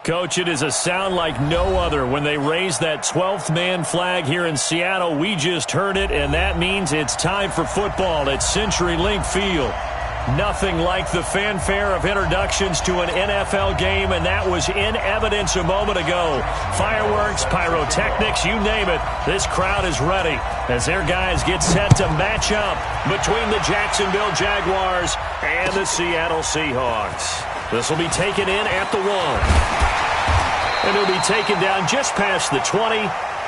Coach, it is a sound like no other when they raise that 12th man flag here in Seattle. We just heard it, and that means it's time for football at CenturyLink Field. Nothing like the fanfare of introductions to an NFL game, and that was in evidence a moment ago. Fireworks, pyrotechnics, you name it. This crowd is ready as their guys get set to match up between the Jacksonville Jaguars and the Seattle Seahawks. This will be taken in at the 1. And it'll be taken down just past the 20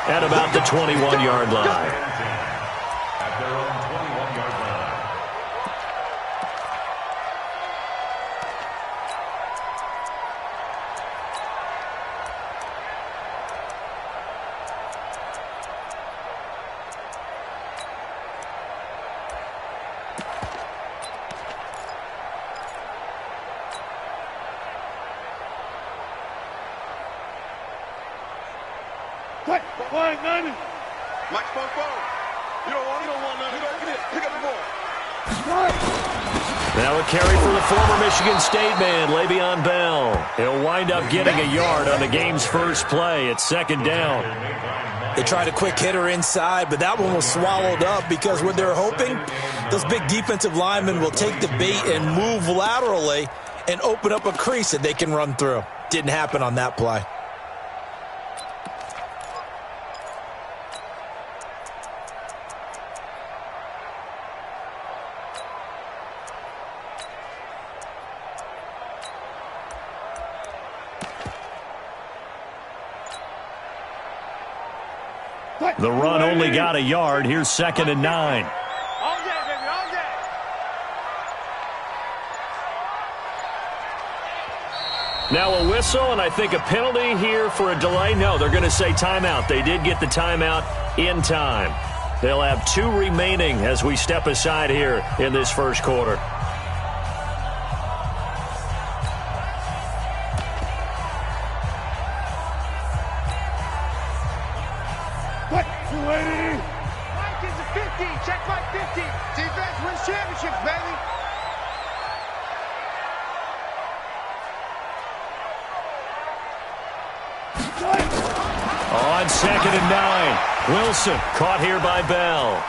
at about the 21-yard line. Now a carry for the former Michigan State man, Le'Veon Bell. He'll wind up getting a yard on the game's first play. It's second down. They tried a quick hitter inside, but that one was swallowed up because what they're hoping, those big defensive linemen will take the bait and move laterally and open up a crease that they can run through. Didn't happen on that play. The run only got a yard. Here's 2nd and 9. Now a whistle, and I think a penalty here for a delay. No, they're going to say timeout. They did get the timeout in time. They'll have 2 remaining as we step aside here in this first quarter. On 2nd and 9, Wilson caught here by Bell.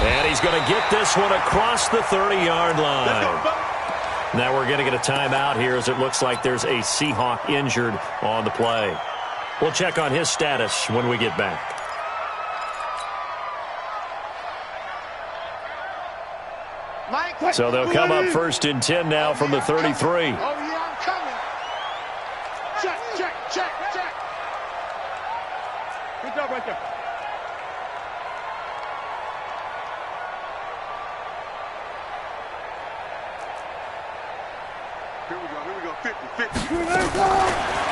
And he's going to get this one across the 30-yard line. Now we're going to get a timeout here as it looks like there's a Seahawk injured on the play. We'll check on his status when we get back. So they'll come up 1st and 10 now from the 33. Right there. Here we go, 50.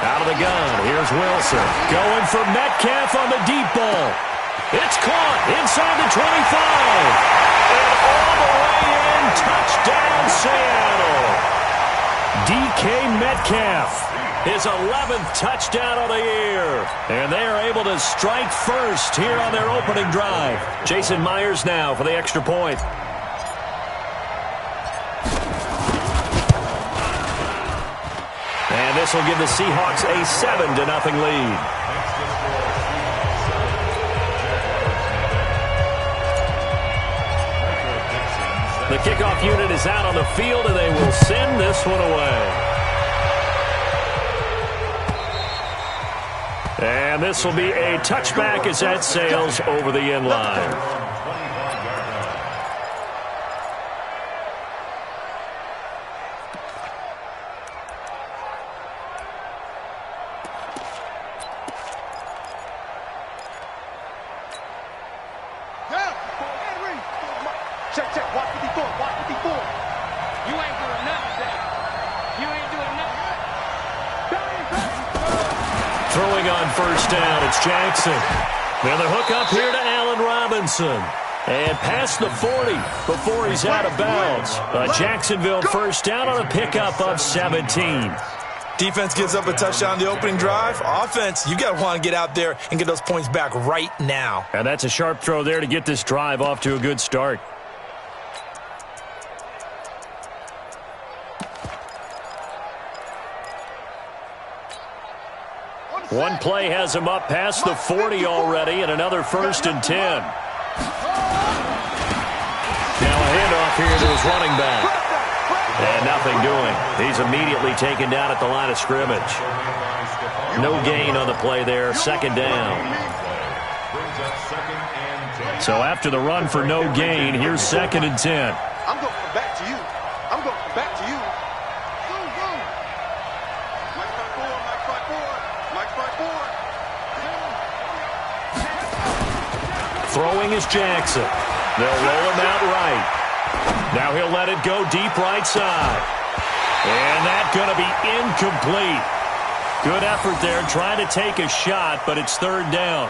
Out of the gun, here's Wilson. Going for Metcalf on the deep ball. It's caught inside the 25. And all the way in, touchdown Seattle. DK Metcalf. His 11th touchdown of the year. And they are able to strike first here on their opening drive. Jason Myers now for the extra point. And this will give the Seahawks a 7-0 lead. The kickoff unit is out on the field, and they will send this one away. And this will be a touchback as that sails over the end line. Check. Watch 54. You ain't doing nothing, Dad. You ain't doing nothing. Throwing on first down, it's Jackson. Now the hook up here to Allen Robinson. And past the 40 before he's out of bounds. A Jacksonville first down on a pickup of 17. Defense gives up a touchdown on the opening drive. Offense, you got to want to get out there and get those points back right now. And that's a sharp throw there to get this drive off to a good start. One play has him up past the 40 already, and another 1st and 10. Now a handoff here to his running back. And nothing doing. He's immediately taken down at the line of scrimmage. No gain on the play there, 2nd down. So after the run for no gain, here's 2nd and 10. I'm going to come back to you. I'm going to come back to you. Go, go. Mike 5-4, Mike 5-4, Mike 5-4. Throwing is Jackson. They'll roll him out right. Now he'll let it go deep right side. And that's going to be incomplete. Good effort there, trying to take a shot, but it's 3rd down.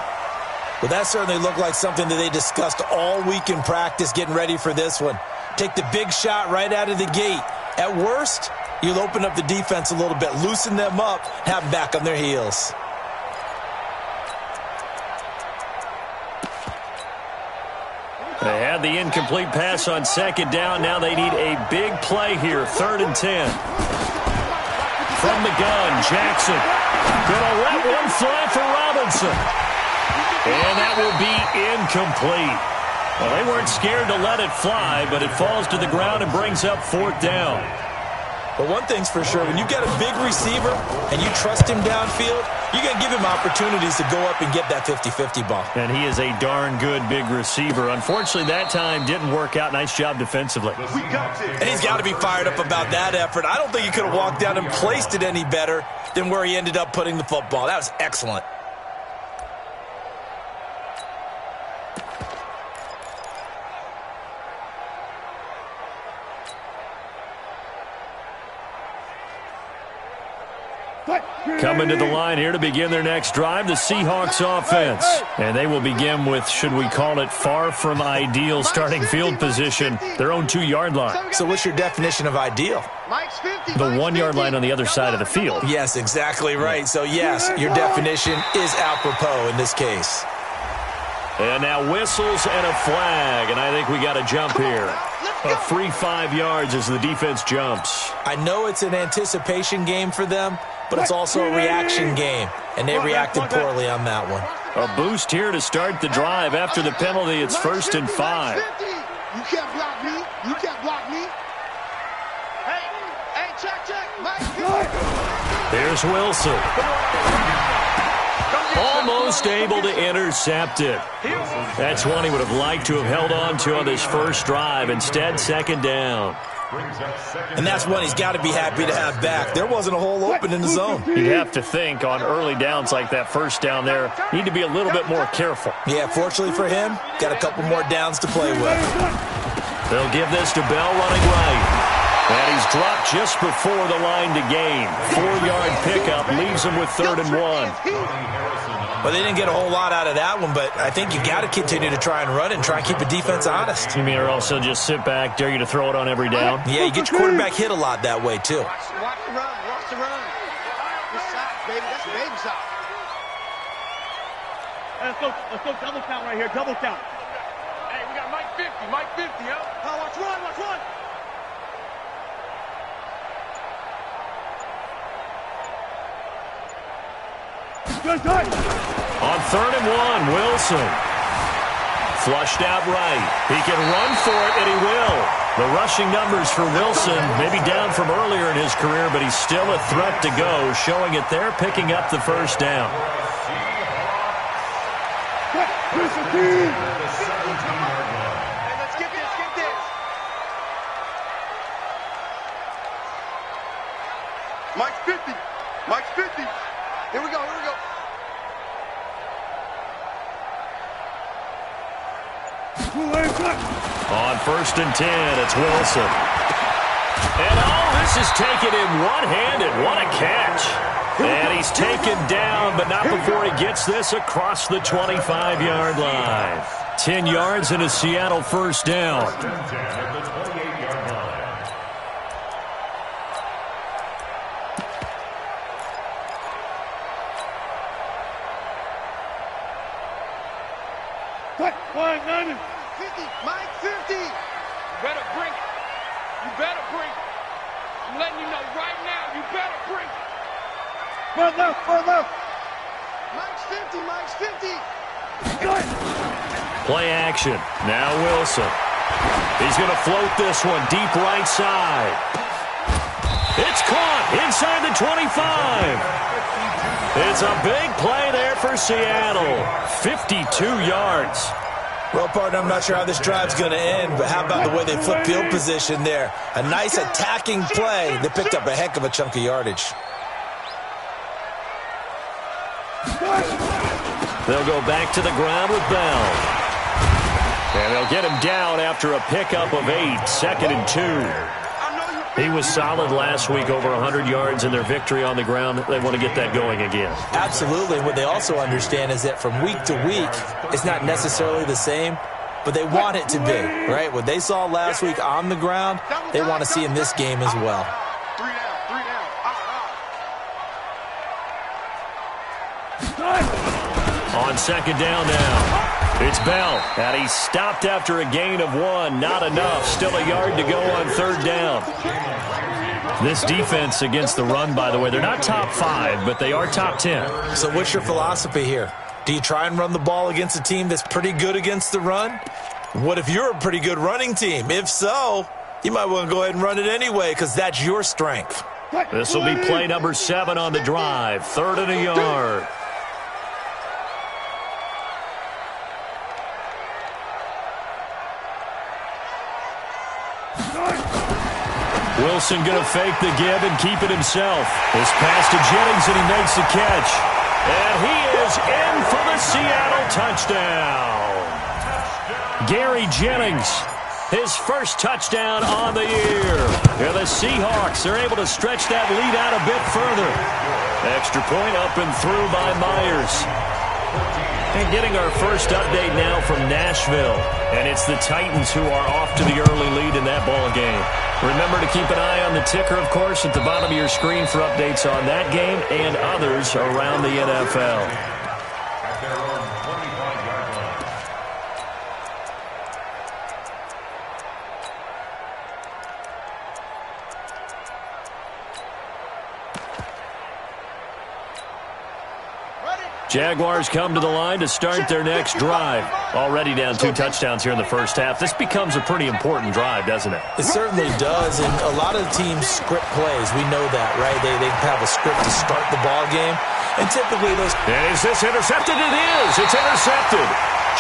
Well, that certainly looked like something that they discussed all week in practice, getting ready for this one. Take the big shot right out of the gate. At worst, you'll open up the defense a little bit, loosen them up, have them back on their heels. They had the incomplete pass on 2nd down. Now they need a big play here, 3rd and 10. From the gun, Jackson. Gonna let one fly for Robinson. And that will be incomplete. Well, they weren't scared to let it fly, but it falls to the ground and brings up 4th down. But one thing's for sure, when you've got a big receiver and you trust him downfield, you're going to give him opportunities to go up and get that 50-50 ball. And he is a darn good big receiver. Unfortunately, that time didn't work out. Nice job defensively. And he's got to be fired up about that effort. I don't think he could have walked down and placed it any better than where he ended up putting the football. That was excellent. Coming to the line here to begin their next drive, the Seahawks offense. And they will begin with, should we call it, far from ideal starting field position, their own 2-yard line. So what's your definition of ideal? The 1-yard line on the other side of the field. Yes, exactly right. So, yes, your definition is apropos in this case. And now whistles and a flag, and I think we got a jump here. A free 5 yards as the defense jumps. I know it's an anticipation game for them, but it's also a reaction game, and they reacted poorly on that one. A boost here to start the drive. After the penalty, it's 1st and 5. You can't block me. You can't block me. Hey, check. Mike. There's Wilson. Almost able to intercept it. That's one he would have liked to have held on to on this first drive. Instead, 2nd down. And that's one he's got to be happy to have back. There wasn't a hole open in the zone. You'd have to think on early downs like that first down there, need to be a little bit more careful. Yeah, fortunately for him, got a couple more downs to play with. They'll give this to Bell running right. And he's dropped just before the line to gain. 4-yard pickup leaves him with 3rd and 1. Well, they didn't get a whole lot out of that one, but I think you got to continue to try and run and try and keep the defense honest. You mean or also just sit back, dare you to throw it on every down? Yeah, you get your quarterback hit a lot that way, too. Watch the run. Watch the run. This side, baby. That's the baby side. Hey, let's go double count right here. Double count. Hey, we got Mike 50. Mike 50, yo. Oh, watch run. Watch run. On 3rd and 1, Wilson. Flushed out right. He can run for it, and he will. The rushing numbers for Wilson, maybe down from earlier in his career, but he's still a threat to go, showing it there, picking up the 1st down. Hey, let's get this. Mike's 50. Mike's 50. Here we go. On 1st and 10, it's Wilson. And this is taken in one-handed. What a catch. And he's taken down, but not before he gets this across the 25-yard line. 10 yards and a Seattle 1st down. Mike 50. You better bring it. You better bring it. I'm letting you know right now, you better bring it. Far left. Mike's 50, Mike's 50. Play action. Now Wilson. He's going to float this one deep right side. It's caught inside the 25. It's a big play there for Seattle. 52 yards. Well, partner, I'm not sure how this drive's going to end, but how about the way they flip field position there? A nice attacking play. They picked up a heck of a chunk of yardage. They'll go back to the ground with Bell. And they'll get him down after a pickup of 8, 2nd and 2. He was solid last week, over 100 yards in their victory on the ground. They want to get that going again. Absolutely. What they also understand is that from week to week, it's not necessarily the same, but they want it to be, right? What they saw last week on the ground, they want to see in this game as well. 3 down. On 2nd down now. It's Bell, and he's stopped after a gain of 1. Not enough. Still a yard to go on 3rd down. This defense against the run, by the way, they're not top 5, but they are top 10. So what's your philosophy here? Do you try and run the ball against a team that's pretty good against the run? What if you're a pretty good running team? If so, you might want to go ahead and run it anyway because that's your strength. This will be play number 7 on the drive. 3rd and a yard. Wilson going to fake the give and keep it himself. This pass to Jennings, and he makes the catch. And he is in for the Seattle touchdown. Gary Jennings, his first touchdown on the year. And the Seahawks are able to stretch that lead out a bit further. Extra point up and through by Myers. And getting our first update now from Nashville. And it's the Titans who are off to the early lead in that ball game. Remember to keep an eye on the ticker, of course, at the bottom of your screen for updates on that game and others around the NFL. Jaguars come to the line to start their next drive. Already down 2 touchdowns here in the first half. This becomes a pretty important drive, doesn't it? It certainly does, and a lot of teams script plays. We know that, right? They have a script to start the ball game, and typically those... And is this intercepted? It is. It's intercepted.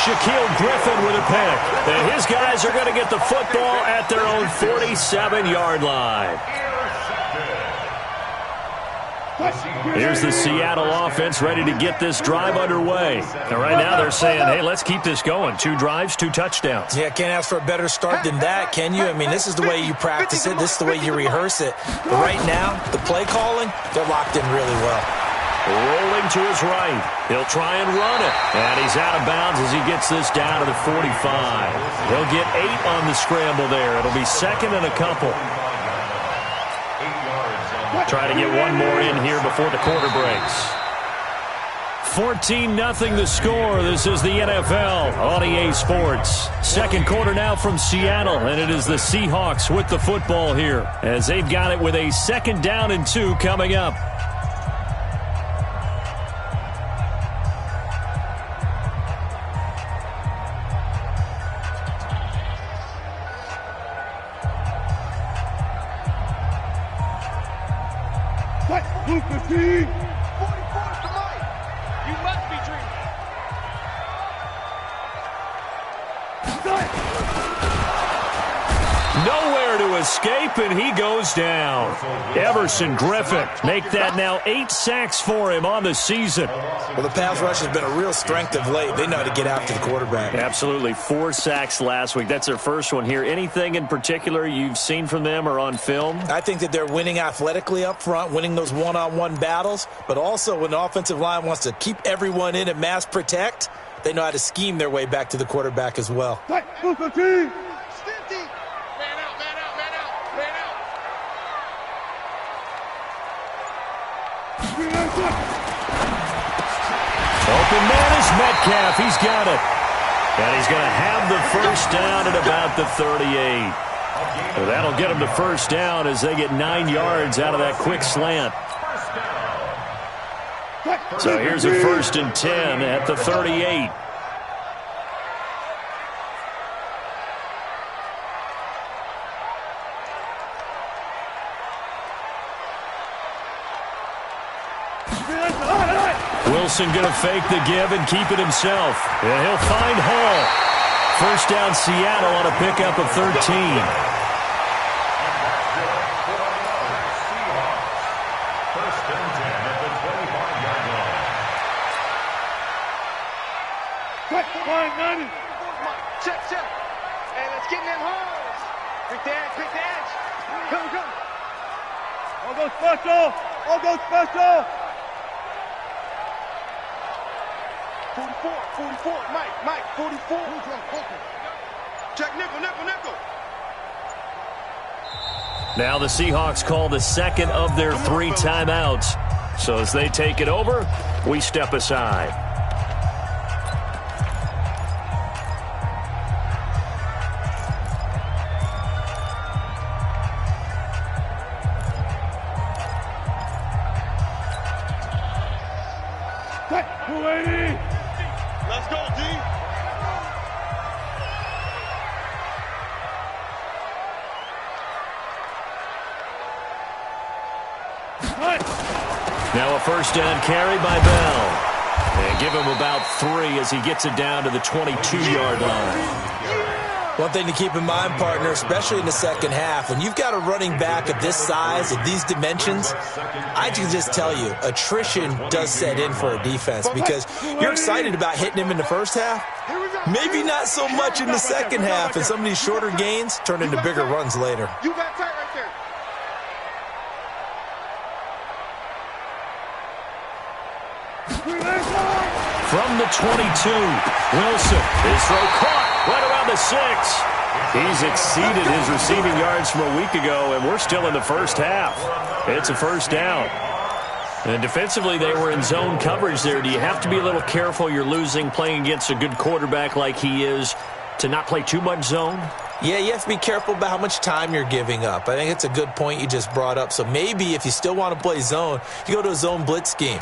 Shaquille Griffin with a pick. And his guys are going to get the football at their own 47-yard line. Here's the Seattle offense ready to get this drive underway. And right now they're saying, hey, let's keep this going. 2 drives, 2 touchdowns. Yeah, can't ask for a better start than that, can you? I mean, this is the way you practice it. This is the way you rehearse it. But right now, the play calling, they're locked in really well. Rolling to his right. He'll try and run it. And he's out of bounds as he gets this down to the 45. He'll get 8 on the scramble there. It'll be 2nd and a couple. Try to get one more in here before the quarter breaks. 14-0 the score. This is the NFL on EA Sports. 2nd quarter now from Seattle, and it is the Seahawks with the football here as they've got it with a 2nd down and 2 coming up. Blue 15. 44 to Mike. You must be dreaming. Nowhere to escape, and he goes down. Everson Griffin make that now 8 sacks for him on the season. Well, the pass rush has been a real strength of late. They know how to get after the quarterback. Absolutely. 4 sacks last week. That's their first one here. Anything in particular you've seen from them or on film? I think that they're winning athletically up front, winning those one-on-one battles, but also when the offensive line wants to keep everyone in and mass protect, they know how to scheme their way back to the quarterback as well. Blue 15. Open man is Metcalf. He's got it. And he's going to have the first down at about the 38. So that'll get him to first down as they get 9 yards out of that quick slant. So here's a 1st and 10 at the 38. Wilson going to fake the give and keep it himself. And he'll find Hall. 1st down Seattle on a pickup of 13. Check, check. Hey, let's get in them holes. Pick the edge, pick the edge. Come, come. I'll go special. I'll go special. 44, Mike, 44. Check nickel, nickel, nickel. Now the Seahawks call the second of their 3 timeouts. So as they take it over, we step aside. Let's go, D. Now a 1st down carry by Bell. And give him about 3 as he gets it down to the 22-yard line. One thing to keep in mind, partner, especially in the second half, when you've got a running back of this size, of these dimensions, I can just tell you, attrition does set in for a defense because you're excited about hitting him in the first half. Maybe not so much in the second half, and some of these shorter gains turn into bigger runs later. You got tight right there. From the 22, Wilson. His throw caught right around the 6. He's exceeded his receiving yards from a week ago, and we're still in the first half. It's a 1st down. And defensively, they were in zone coverage there. Do you have to be a little careful you're losing playing against a good quarterback like he is to not play too much zone? Yeah, you have to be careful about how much time you're giving up. I think it's a good point you just brought up. So maybe if you still want to play zone, you go to a zone blitz scheme.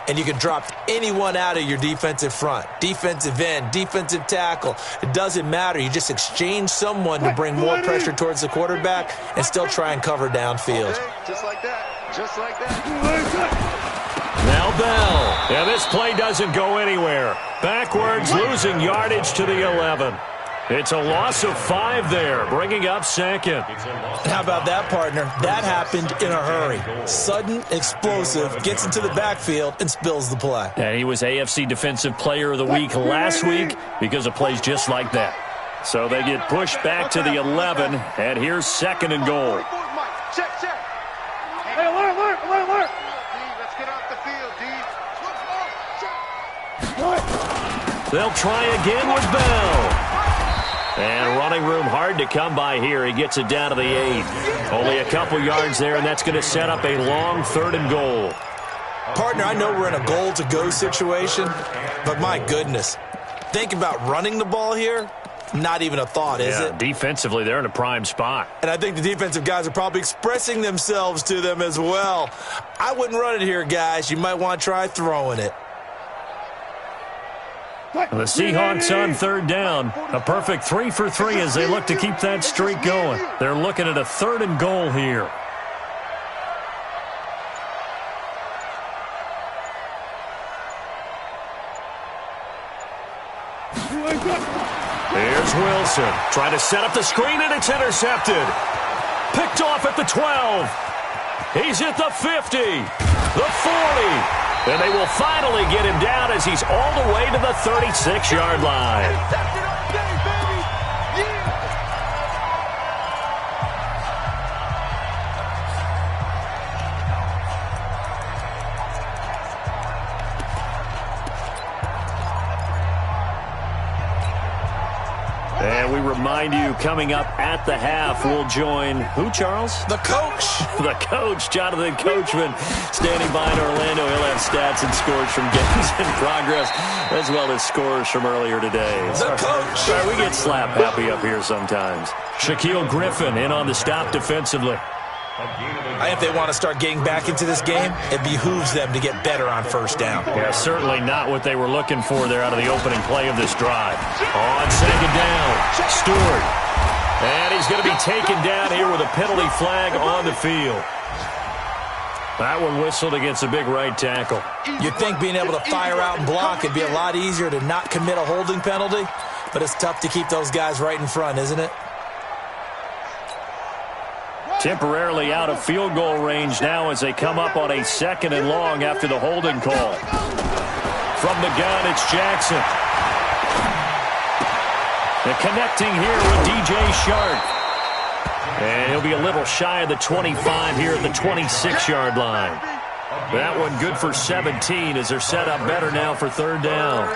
And you can drop anyone out of your defensive front, defensive end, defensive tackle. It doesn't matter. You just exchange someone to bring more pressure towards the quarterback and still try and cover downfield. Okay, just like that. Just like that. Now Bell. Yeah, this play doesn't go anywhere. Backwards, losing yardage to the 11. It's a loss of 5 there, bringing up 2nd. How about that, partner? That happened in a hurry. Sudden, explosive, gets into the backfield, and spills the play. And he was AFC Defensive Player of the Week last week because of plays just like that. So they get pushed back to the 11, and here's 2nd and goal. Check, check. Hey, alert. D, let's get off the field, D. They'll try again with Bell. And running room hard to come by here. He gets it down to the 8. Only a couple yards there, and that's going to set up a long 3rd and goal. Partner, I know we're in a goal-to-go situation, but my goodness. Think about running the ball here. Not even a thought, is it? Defensively, they're in a prime spot. And I think the defensive guys are probably expressing themselves to them as well. I wouldn't run it here, guys. You might want to try throwing it. The Seahawks on 3rd down. A perfect 3 for 3 as they look to keep that streak going. They're looking at a 3rd and goal here. Here's Wilson. Trying to set up the screen, and it's intercepted. Picked off at the 12. He's at the 50. The 40. And they will finally get him down as he's all the way to the 36-yard line. And we remind you, coming up at the half, we'll join who, Charles? The coach. The coach, Jonathan Coachman, standing by in Orlando. He'll have stats and scores from games in progress, as well as scores from earlier today. The coach. Sorry, we get slap happy up here sometimes. Shaquille Griffin in on the stop defensively. I think if they want to start getting back into this game, it behooves them to get better on first down. Yeah, certainly not what they were looking for there out of the opening play of this drive. On second down, Stewart. And he's going to be taken down here with a penalty flag on the field. That one whistled against a big right tackle. You'd think being able to fire out and block would be a lot easier to not commit a holding penalty, but it's tough to keep those guys right in front, isn't it? Temporarily out of field goal range now as they come up on a 2nd and long after the holding call. From the gun, it's Jackson. And connecting here with DJ Shark. And he'll be a little shy of the 25 here at the 26-yard line. That one good for 17 as they're set up better now for 3rd down.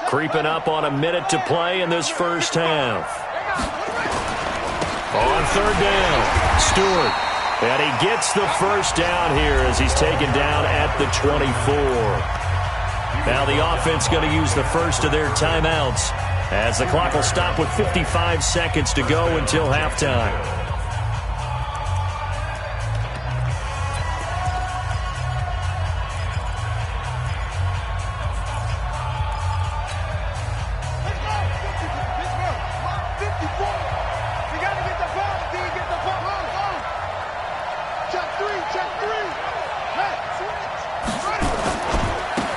Creeping up on a minute to play in this first half. On 3rd down, Stewart. And he gets the first down here as he's taken down at the 24. Now the offense going to use the first of their timeouts as the clock will stop with 55 seconds to go until halftime.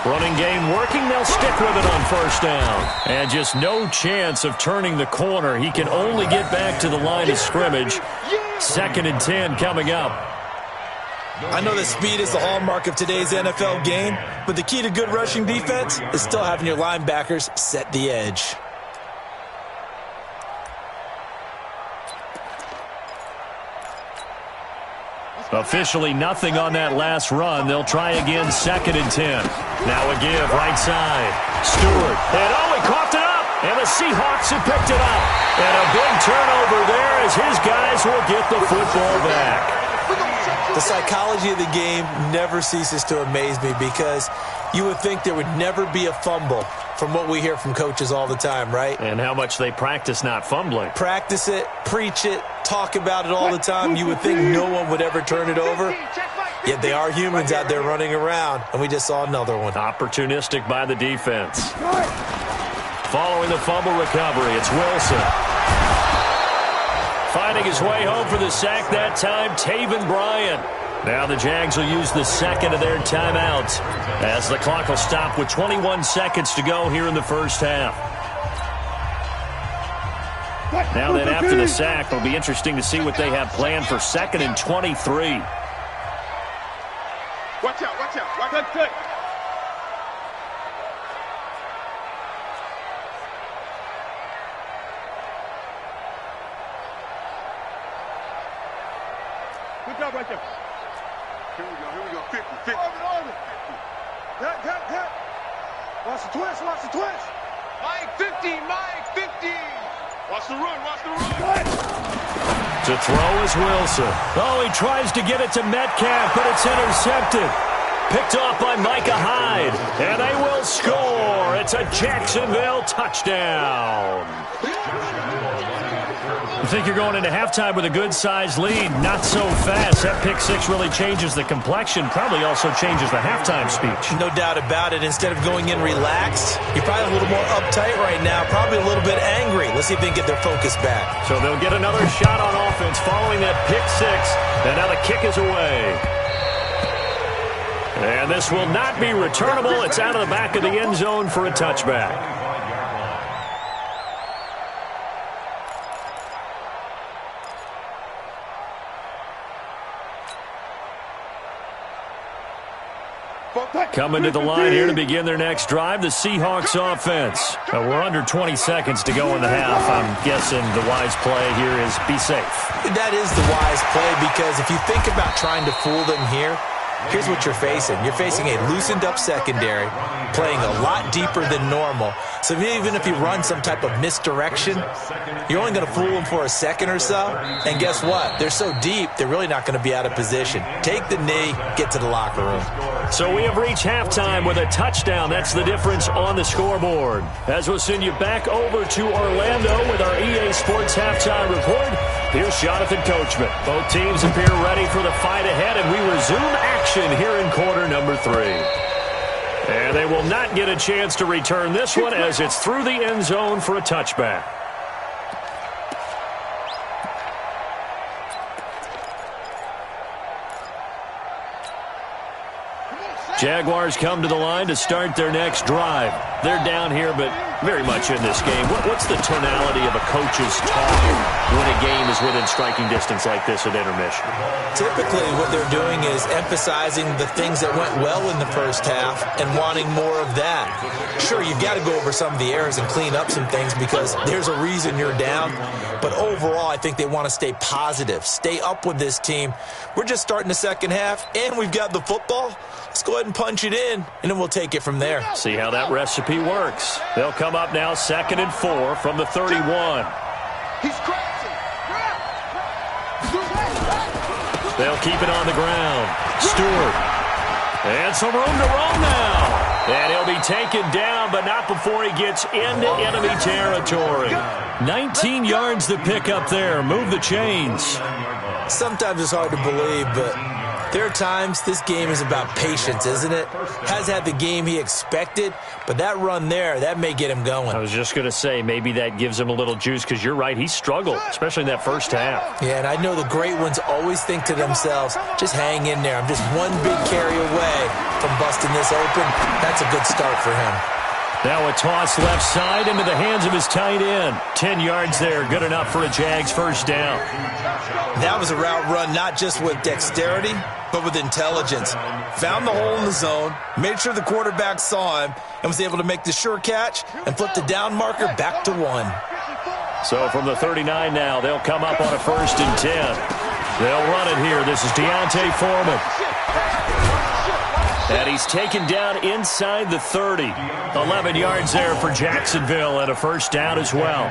Running game working. They'll stick with it on first down. And just no chance of turning the corner. He can only get back to the line of scrimmage. 2nd and 10 coming up. I know that speed is the hallmark of today's NFL game, but the key to good rushing defense is still having your linebackers set the edge. Officially nothing on that last run. They'll try again 2nd and 10. Now a give right side. Stewart. And he coughed it up. And the Seahawks have picked it up. And a big turnover there as his guys will get the football back. The psychology of the game never ceases to amaze me because you would think there would never be a fumble from what we hear from coaches all the time, right? And how much they practice not fumbling. Practice it, preach it, talk about it all the time. You would think no one would ever turn it over. Yet they are humans out there running around, and we just saw another one. Opportunistic by the defense. Following the fumble recovery, it's Wilson. Finding his way home for the sack that time, Taven Bryan. Now the Jags will use the 2nd of their timeouts as the clock will stop with 21 seconds to go here in the first half. Now then, after the sack, it'll be interesting to see what they have planned for 2nd and 23. Watch out, watch out, watch out. Good. Good job right there. Here we go, 50, 50. Over. Hit. Watch the twist. Mike, 50. Watch the run. To throw is Wilson. Oh, he tries to get it to Metcalf, but it's intercepted. Picked off by Micah Hyde, and they will score. It's a Jacksonville touchdown. You think you're going into halftime with a good-sized lead. Not so fast. That pick six really changes the complexion, probably also changes the halftime speech. No doubt about it. Instead of going in relaxed, you're probably a little more uptight right now, probably a little bit angry. Let's see if they can get their focus back. So they'll get another shot on offense following that pick six, and now the kick is away. And this will not be returnable. It's out of the back of the end zone for a touchback. Coming to the line here to begin their next drive, the Seahawks offense. We're under 20 seconds to go in the half. I'm guessing the wise play here is be safe. That is the wise play because if you think about trying to fool them here, Here's what you're facing. You're facing a loosened-up secondary, playing a lot deeper than normal. So even if you run some type of misdirection, you're only going to fool them for a second or so. And guess what? They're so deep, they're really not going to be out of position. Take the knee, get to the locker room. So we have reached halftime with a touchdown. That's the difference on the scoreboard. As we'll send you back over to Orlando with our EA Sports Halftime Report, here's Jonathan Coachman. Both teams appear ready for the fight ahead, and we resume action here in quarter number 3. And they will not get a chance to return this one as it's through the end zone for a touchback. Jaguars come to the line to start their next drive. They're down here, but very much in this game. What's the tonality of a coach's talk when a game is within striking distance like this at intermission? Typically, what they're doing is emphasizing the things that went well in the first half and wanting more of that. Sure, you've got to go over some of the errors and clean up some things because there's a reason you're down. But overall, I think they want to stay positive, stay up with this team. We're just starting the second half, and we've got the football. Let's go ahead and punch it in, and then we'll take it from there. See how that recipe works. They'll come up now 2nd and 4 from the 31. He's crazy. They'll keep it on the ground. Stewart. And some room to roam now. And he'll be taken down, but not before he gets into enemy territory. 19 yards to pick up there. Move the chains. Sometimes it's hard to believe, but there are times this game is about patience, isn't it? Has had the game he expected, but that run there, that may get him going. I was just going to say, maybe that gives him a little juice, because you're right, he struggled, especially in that first half. Yeah, and I know the great ones always think to themselves, just hang in there. I'm just one big carry away from busting this open. That's a good start for him. Now a toss left side into the hands of his tight end. 10 yards there, good enough for a Jags first down. That was a route run not just with dexterity, but with intelligence. Found the hole in the zone, made sure the quarterback saw him, and was able to make the sure catch and flip the down marker back to 1. So from the 39 now, they'll come up on a 1st and 10. They'll run it here. This is Deontay Foreman. And he's taken down inside the 30. 11 yards there for Jacksonville and a first down as well.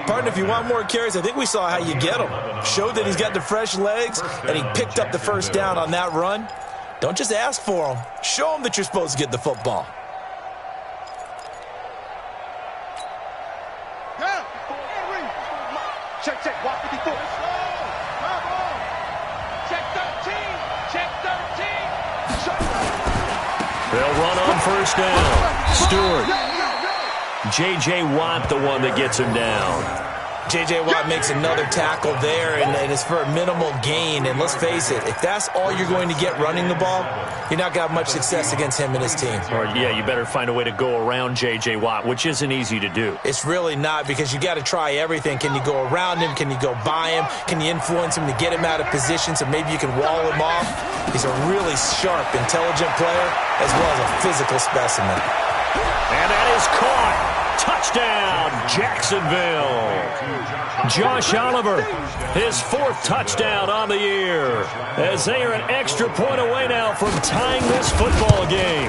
Partner, if you want more carries, I think we saw how you get him. Showed that he's got the fresh legs, and he picked up the first down on that run. Don't just ask for him. Show him that you're supposed to get the football. Check, check, walk 54. Check 13. Check 13. They'll run on first down. Stewart. J.J. Watt, the one that gets him down. J.J. Watt makes another tackle there, and it's for a minimal gain. And let's face it, if that's all you're going to get running the ball, you're not going to have much success against him and his team. Or, yeah, you better find a way to go around J.J. Watt, which isn't easy to do. It's really not, because you got to try everything. Can you go around him? Can you go by him? Can you influence him to get him out of position so maybe you can wall him off? He's a really sharp, intelligent player, as well as a physical specimen. And that is caught. Touchdown, Jacksonville. Josh Oliver, his 4th touchdown on the year, as they are an extra point away now from tying this football game.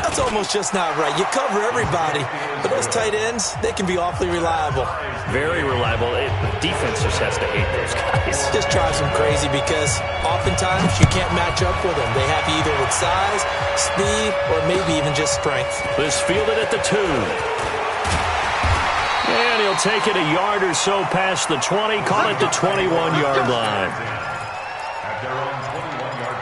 That's almost just not right. You cover everybody, but those tight ends, they can be awfully reliable. Very reliable. Defense just has to hate those guys. Just drives them crazy because oftentimes you can't match up with them. They have you either with size, speed, or maybe even just strength. This fielded at the 2. And he'll take it a yard or so past the 20, call it the 21-yard line. At their own 21-yard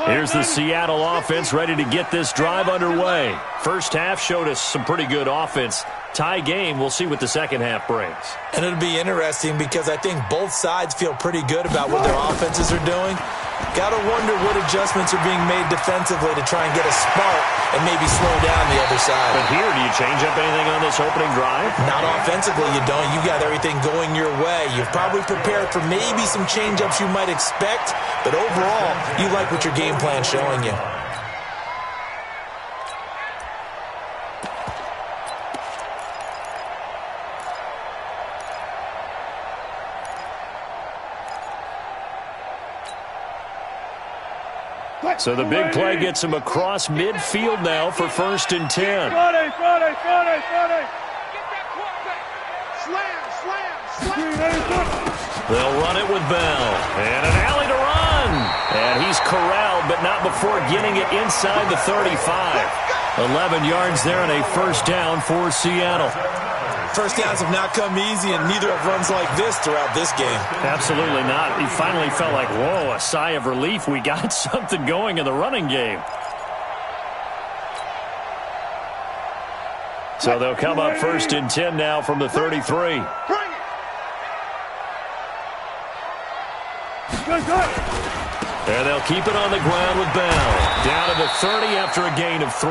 line. Here's the Seattle offense ready to get this drive underway. First half showed us some pretty good offense. Tie game, we'll see what the second half brings. And it'll be interesting because I think both sides feel pretty good about what their offenses are doing. Got to wonder what adjustments are being made defensively to try and get a spark and maybe slow down the other side. But here, do you change up anything on this opening drive? Not offensively, you don't. You got everything going your way. You've probably prepared for maybe some change-ups you might expect, but overall, you like what your game plan's showing you. So the big play gets him across midfield now for 1st and 10. Friday. They'll run it with Bell. And an alley to run. And he's corralled, but not before getting it inside the 35. 11 yards there and a 1st down for Seattle. First downs have not come easy, and neither have runs like this throughout this game. Absolutely not. He finally felt like, whoa, a sigh of relief. We got something going in the running game. So they'll come up 1st and 10 now from the 33. And they'll keep it on the ground with Bell. Down to the 30 after a gain of 3.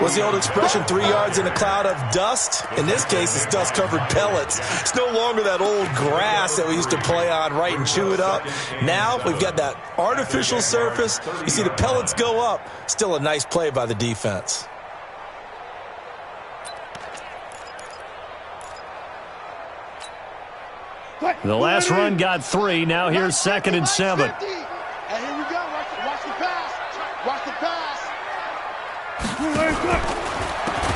What's the old expression, 3 yards in a cloud of dust? In this case, it's dust-covered pellets. It's no longer that old grass that we used to play on, right, and chew it up. Now we've got that artificial surface. You see the pellets go up. Still a nice play by the defense. The last run got 3. Now here's 2nd and 7. And here we go. Watch the pass. Watch the pass.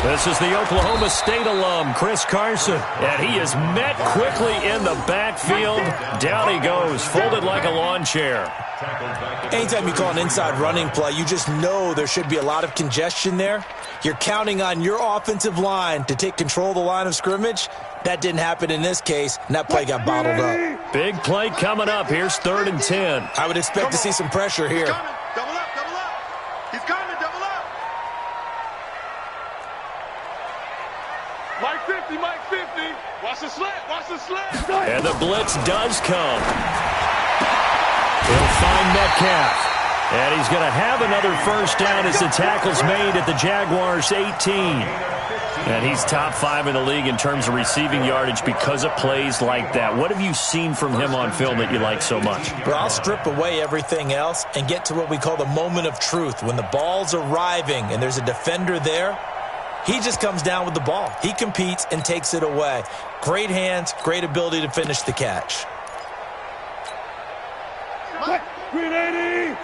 This is the Oklahoma State alum, Chris Carson. And he is met quickly in the backfield. Down he goes, folded like a lawn chair. Anytime you call an inside running play, you just know there should be a lot of congestion there. You're counting on your offensive line to take control of the line of scrimmage. That didn't happen in this case, and that play got bottled up. Big play coming up. Here's 3rd and 10. I would expect to see some pressure here. Double up. He's coming, double up. Mike 50. Watch the slant. And the blitz does come. He'll find Metcalf. And he's going to have another 1st down as the tackle's made at the Jaguars' 18. And he's top 5 in the league in terms of receiving yardage because of plays like that. What have you seen from him on film that you like so much? Well, I'll strip away everything else and get to what we call the moment of truth. When the ball's arriving and there's a defender there, he just comes down with the ball. He competes and takes it away. Great hands, great ability to finish the catch. Green 80. I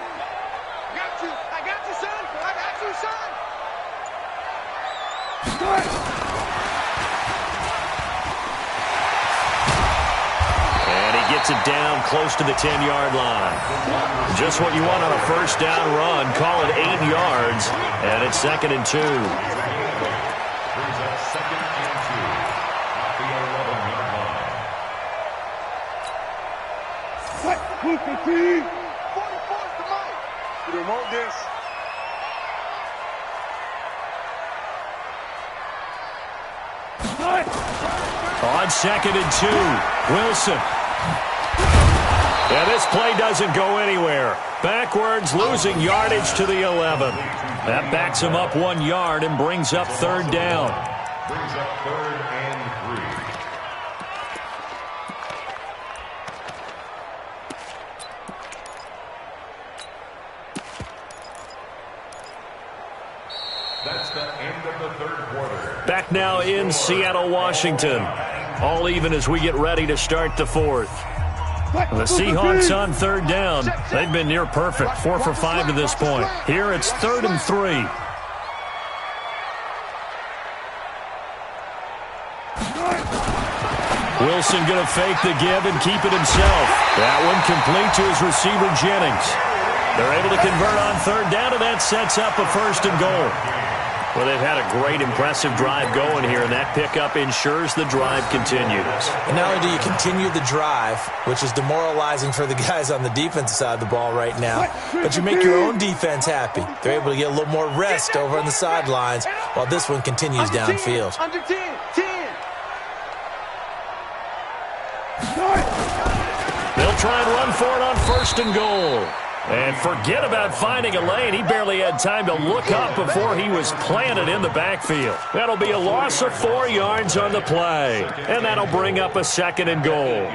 got you, son. And he gets it down close to the 10-yard line. Just what you want on a 1st down run. Call it 8 yards, and it's 2nd and 2. Brings up 2nd and 2 at the 11-yard line. Who's the team? 44's the mic. You remote this. On 2nd and 2, Wilson. And this play doesn't go anywhere. Backwards, losing yardage to the 11. That backs him up 1 yard and brings up 3rd down. Brings up 3rd and 3. That's the end of the 3rd quarter. Back now in Seattle, Washington. All even as we get ready to start the 4th. The Seahawks on 3rd down. They've been near perfect, 4 for 5 to this point. Here it's 3rd and 3. Wilson going to fake the give and keep it himself. That one complete to his receiver, Jennings. They're able to convert on 3rd down, and that sets up a 1st and goal. Well, they've had a great, impressive drive going here, and that pickup ensures the drive continues. And not only do you continue the drive, which is demoralizing for the guys on the defensive side of the ball right now, but you make your own defense happy. They're able to get a little more rest over on the sidelines while this one continues downfield. Under 10. They'll try and run for it on 1st and goal. And forget about finding a lane. He barely had time to look up before he was planted in the backfield. That'll be a loss of 4 yards on the play. And that'll bring up a 2nd and goal.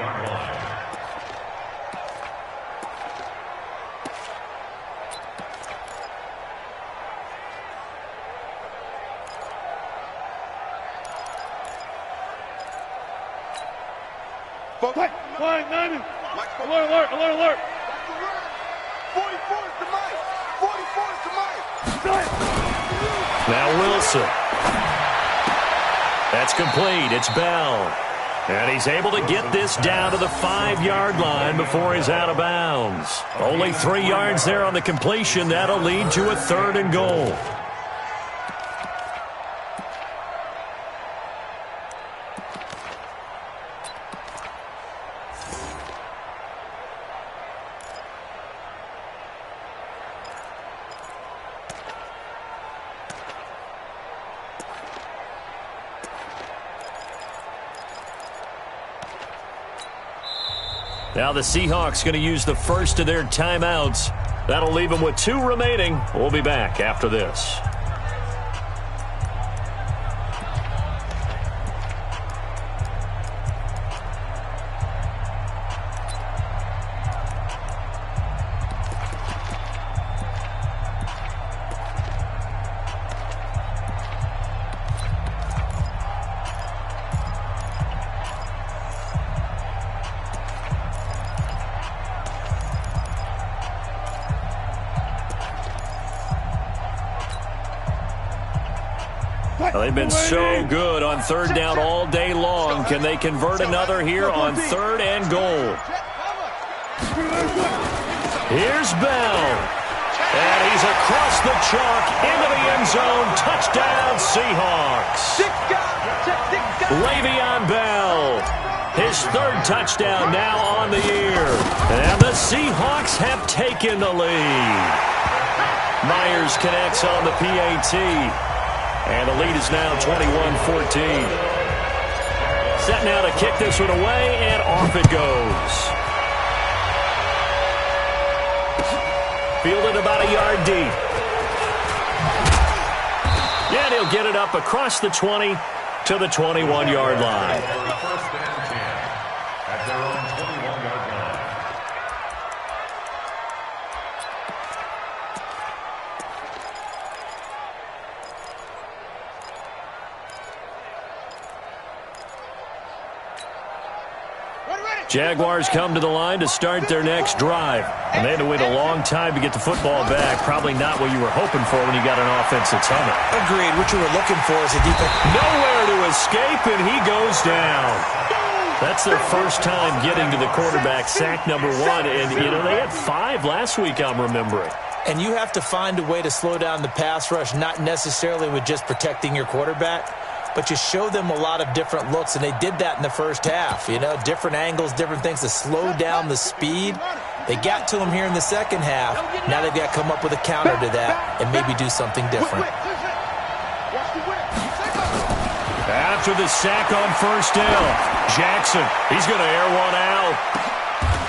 Fine, 90. Alert. 44's the Now Wilson. That's complete. It's Bell. And he's able to get this down to the 5-yard line before he's out of bounds. Only 3 yards there on the completion. That'll lead to a 3rd and goal. Now the Seahawks going to use the first of their timeouts. That'll leave them with 2 remaining. We'll be back after this. Well, they've been so good on 3rd down all day long. Can they convert another here on 3rd and goal? Here's Bell. And he's across the chalk into the end zone. Touchdown, Seahawks. Le'Veon Bell. His 3rd touchdown now on the year. And the Seahawks have taken the lead. Myers connects on the PAT. And the lead is now 21-14. Set now to kick this one away, and off it goes. Fielded about a yard deep. And he'll get it up across the 20 to the 21-yard line. First and 10 at their own 21-yard line. Jaguars come to the line to start their next drive. And they had to wait a long time to get the football back. Probably not what you were hoping for when you got an offense that's humming. Agreed. What you were looking for is a defense. Nowhere to escape, and he goes down. That's their first time getting to the quarterback, sack number 1. And, you know, they had 5 last week, I'm remembering. And you have to find a way to slow down the pass rush, not necessarily with just protecting your quarterback, but you show them a lot of different looks, and they did that in the first half. You know, different angles, different things to slow down the speed. They got to him here in the second half. Now they've got to come up with a counter to that and maybe do something different. After the sack on 1st down, Jackson, he's going to air one out.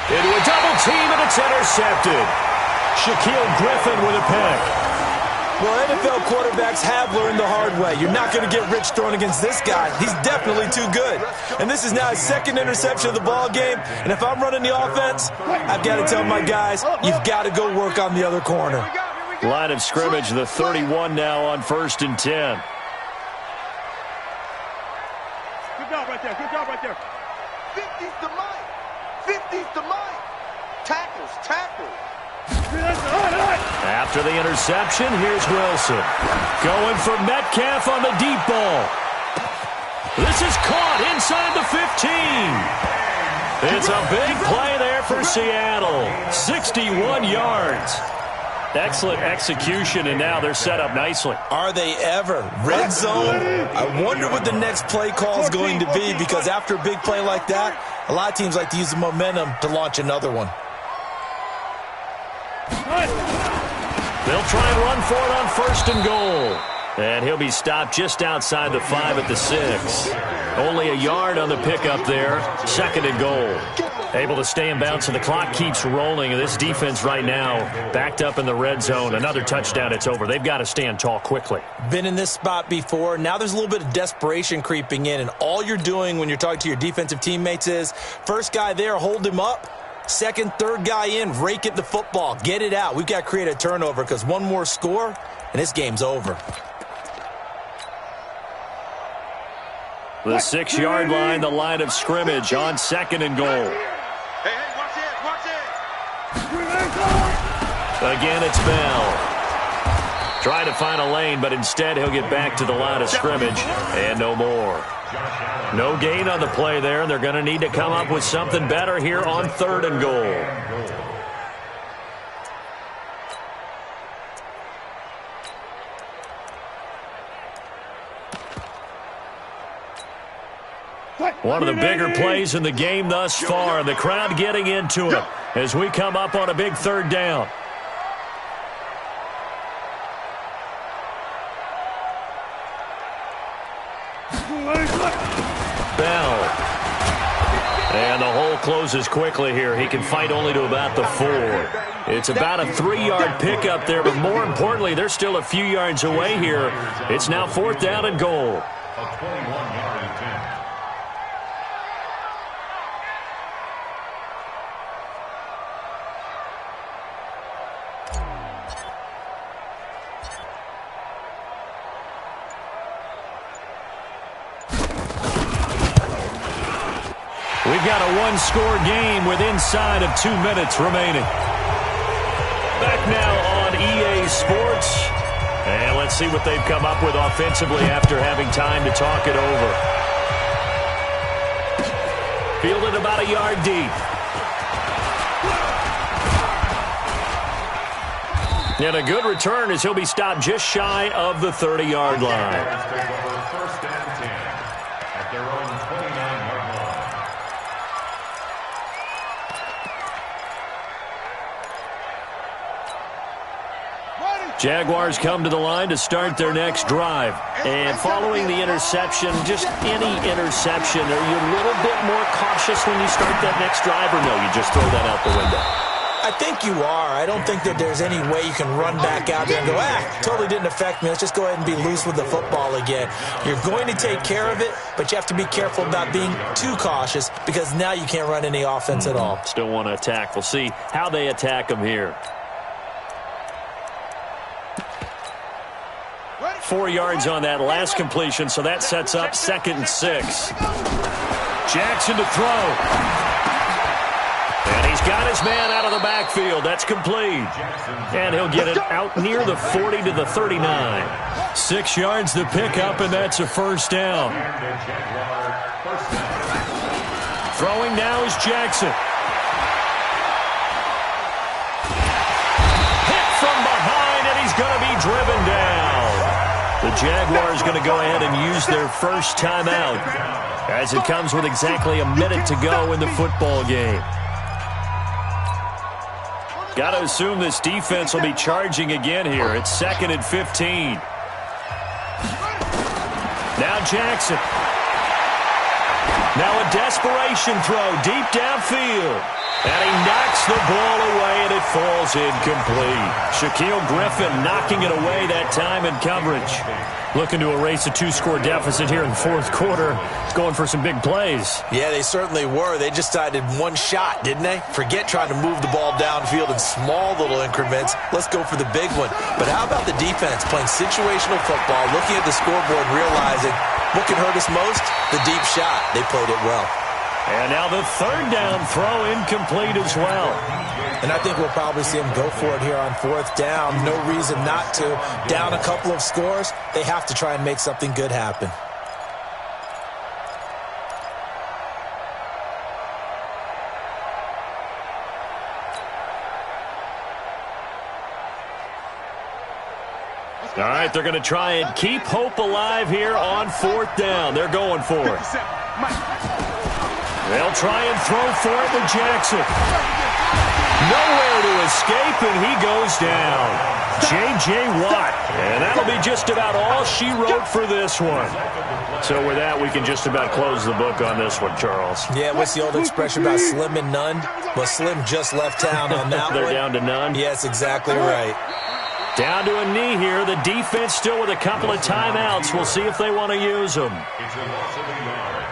Into a double team, and it's intercepted. Shaquille Griffin with a pick. Well, NFL quarterbacks have learned the hard way. You're not going to get rich throwing against this guy. He's definitely too good. And this is now his 2nd interception of the ball game. And if I'm running the offense, I've got to tell my guys, you've got to go work on the other corner. Line of scrimmage, the 31 now on 1st and 10. Good job right there. Good job right there. 50's to Mike. 50's to Mike. Tackles. After the interception, here's Wilson. Going for Metcalf on the deep ball. This is caught inside the 15. It's a big play there for Seattle. 61 yards. Excellent execution, and now they're set up nicely. Are they ever? Red zone? I wonder what the next play call is going to be, because after a big play like that, a lot of teams like to use the momentum to launch another one. They'll try and run for it on 1st and goal. And he'll be stopped just outside the 5 at the 6. Only a yard on the pickup there. 2nd and goal. Able to stay in bounds, and the clock keeps rolling. And this defense right now backed up in the red zone. Another touchdown, it's over. They've got to stand tall quickly. Been in this spot before. Now there's a little bit of desperation creeping in. And all you're doing when you're talking to your defensive teammates is, first guy there, hold him up. 2nd, 3rd guy in, rake at the football. Get it out. We've got to create a turnover, because one more score, and this game's over. The 6-yard line, the line of scrimmage on 2nd and goal. Hey, watch it, watch it. Again, it's Bell. Trying to find a lane, but instead he'll get back to the line of scrimmage and no more. No gain on the play there, and they're going to need to come up with something better here on 3rd and goal. One of the bigger plays in the game thus far, and the crowd getting into it as we come up on a big 3rd down. Bell. And the hole closes quickly here. He can fight only to about the 4. It's about a 3-yard pickup there, but more importantly, they're still a few yards away here. It's now 4th down and goal. A 21-yard attempt. We've got a one-score game with inside of 2 minutes remaining. Back now on EA Sports. And let's see what they've come up with offensively after having time to talk it over. Fielded about a yard deep. And a good return as he'll be stopped just shy of the 30-yard line. First and 10 at their own 29-yard line. Jaguars come to the line to start their next drive. And following the interception, just any interception, are you a little bit more cautious when you start that next drive, or no, you just throw that out the window? I think you are. I don't think that there's any way you can run back out there and go, totally didn't affect me. Let's just go ahead and be loose with the football again. You're going to take care of it, but you have to be careful about being too cautious because now you can't run any offense at all. Still want to attack. We'll see how they attack them here. 4 yards on that last completion, so that sets up 2nd and 6. Jackson to throw. And he's got his man out of the backfield. That's complete. And he'll get it out near the 40 to the 39. 6 yards to pick up, and that's a first down. Throwing now is Jackson. Hit from behind, and he's going to be driven down. The Jaguars going to go ahead and use their first timeout as it comes with exactly a minute to go in the football game. Got to assume this defense will be charging again here. It's 2nd and 15. Now Jackson. Now a desperation throw deep downfield. And he knocks the ball away, and it falls incomplete. Shaquille Griffin knocking it away that time in coverage. Looking to erase a 2-score deficit here in the 4th quarter. Going for some big plays. Yeah, they certainly were. They just decided one shot, didn't they? Forget trying to move the ball downfield in small little increments. Let's go for the big one. But how about the defense playing situational football, looking at the scoreboard and realizing what can hurt us most? The deep shot. They played it well. And now the 3rd down throw incomplete as well. And I think we'll probably see him go for it here on 4th down. No reason not to. Down a couple of scores, they have to try and make something good happen. All right, they're going to try and keep hope alive here on 4th down. They're going for it. They'll try and throw for it with Jackson. Nowhere to escape, and he goes down. J.J. Watt. And that'll be just about all she wrote for this one. So with that, we can just about close the book on this one, Charles. Yeah, what's the old expression about slim and none? Well, Slim just left town on that They're one. down to none? Yes, exactly right. Down to a knee here. The defense still with a couple of timeouts. We'll see if they want to use them. It's a loss of a yard.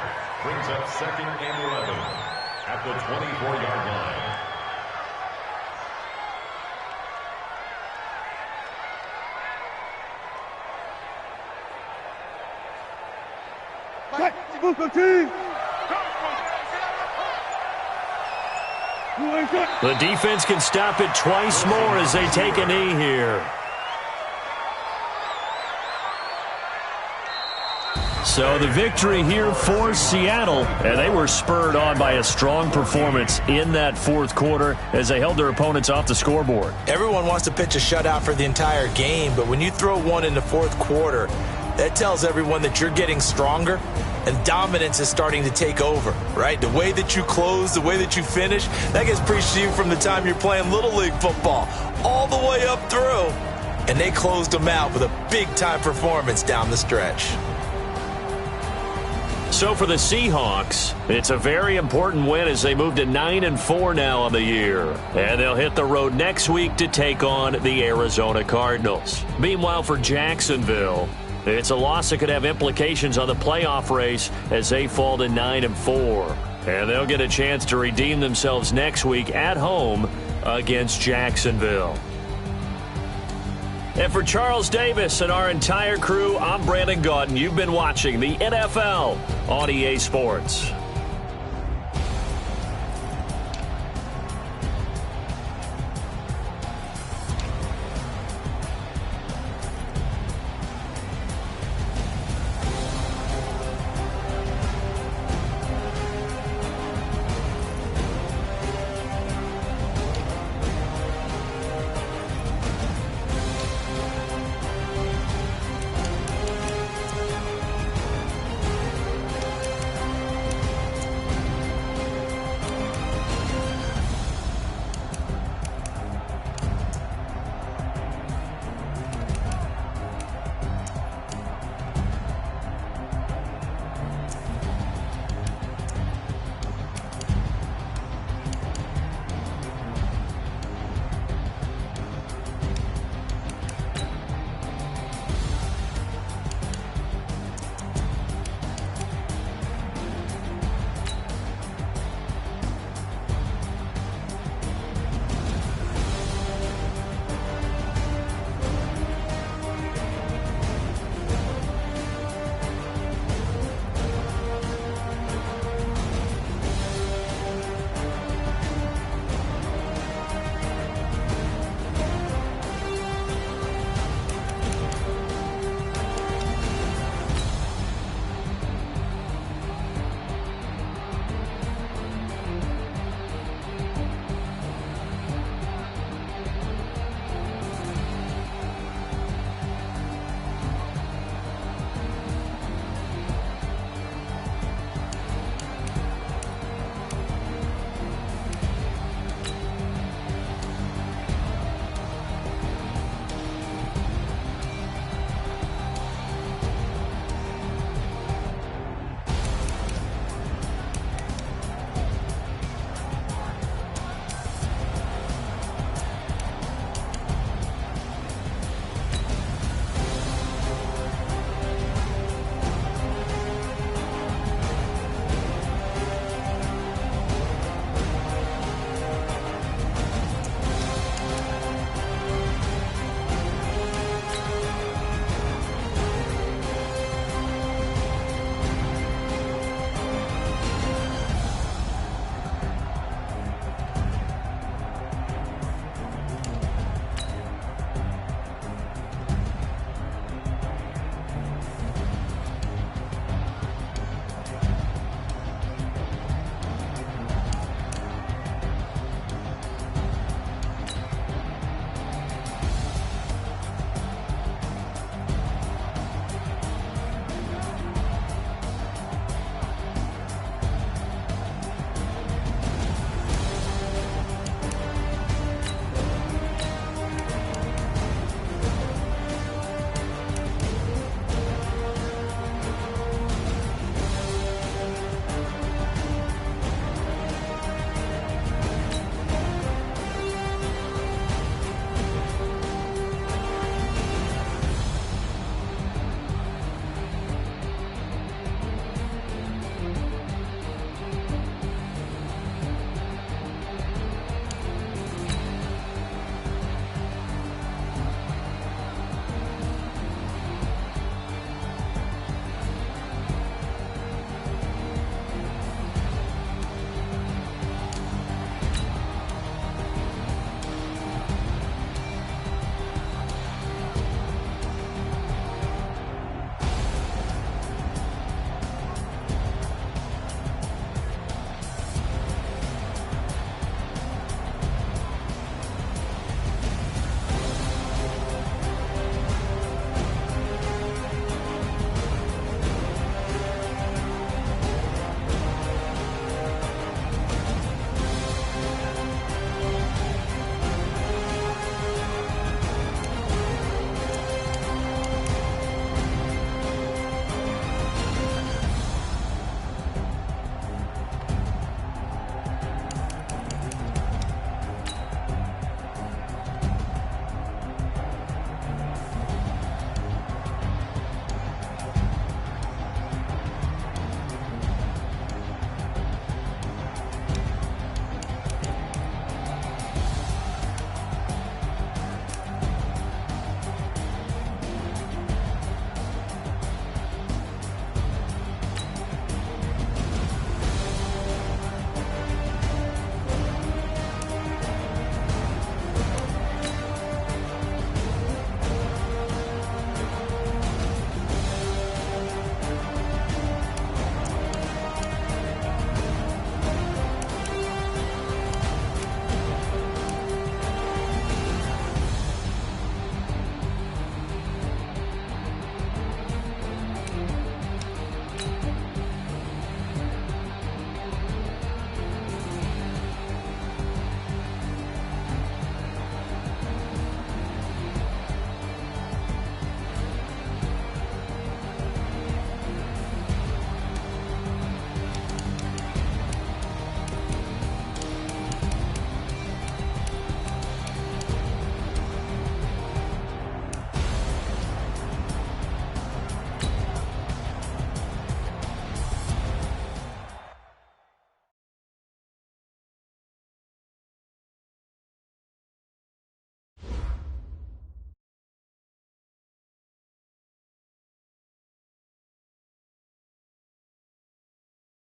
Brings up 2nd and 11 at the 24-yard line. The defense can stop it twice more as they take a knee here. So the victory here for Seattle, and they were spurred on by a strong performance in that fourth quarter as they held their opponents off the scoreboard. Everyone wants to pitch a shutout for the entire game, but when you throw one in the fourth quarter, that tells everyone that you're getting stronger and dominance is starting to take over, right? The way that you close, the way that you finish, that gets preached to you from the time you're playing Little League football all the way up through. And they closed them out with a big-time performance down the stretch. So for the Seahawks, it's a very important win as they move to 9-4 now on the year. And they'll hit the road next week to take on the Arizona Cardinals. Meanwhile, for Jacksonville, it's a loss that could have implications on the playoff race as they fall to 9-4. And they'll get a chance to redeem themselves next week at home against Jacksonville. And for Charles Davis and our entire crew, I'm Brandon Gaudin. You've been watching the NFL on EA Sports.